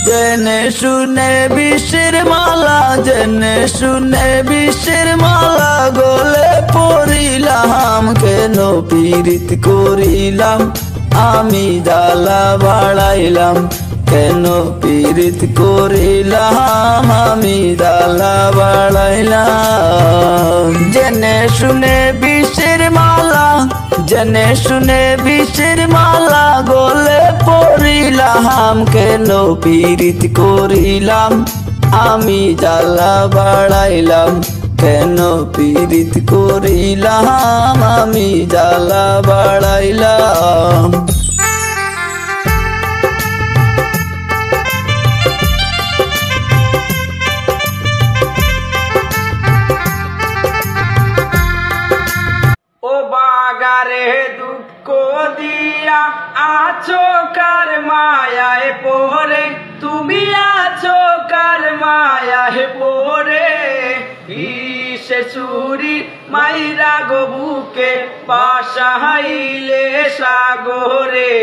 জেনে শুনে বিশ্বের মালা, জেনে শুনে বিশ্বের মালা গলে পড়িলাম, কেন পীড়িত করিলাম আমি জ্বালা বাড়াইলাম, কেন পীড়িত করিলাম আমি জ্বালা বাড়াইলাম। জেনে শুনে বিশ্বের মালা, জেনে শুনে বিশ্বের মালা গলে পড়িলাম, কেন পীড়িত করিলাম আমি জ্বালা বাড়াইলাম, কেন পীড়িত করিলাম আমি জ্বালা বাড়াইলাম। ও বাগারে দুঃখ দিয়া আছো কার মায়ায় পড়ে, তুমি আছো কার মায়ায় পড়ে, বিষে চুরি মাইরা গো বুকে পাশাইলে সাগরে,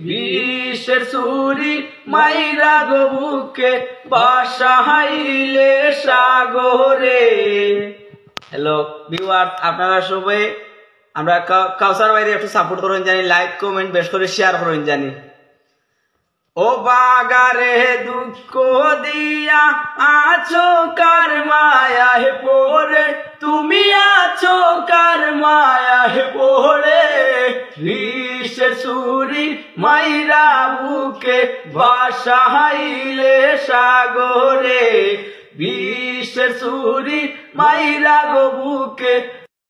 বিষের চুরি মাইরা গো বুকে পাশাইলে সাগরে। হ্যালো ভিউয়ার্স, আপনারা সবাই আমরা কাউসার ভাইরে একটু সাপোর্ট করুন জানি, লাইক কমেন্ট বেশ করে শেয়ার করুন জানি। ও বাগারে দুঃখ দিয়া আছো কার মায়ায় পড়ে, তুমি আছো কার মায়ায় পড়ে, বিষের চুরি মাইরা বুকে ভাসাইলে সাগরে, বিষের চুরি মাইরা গো বুকে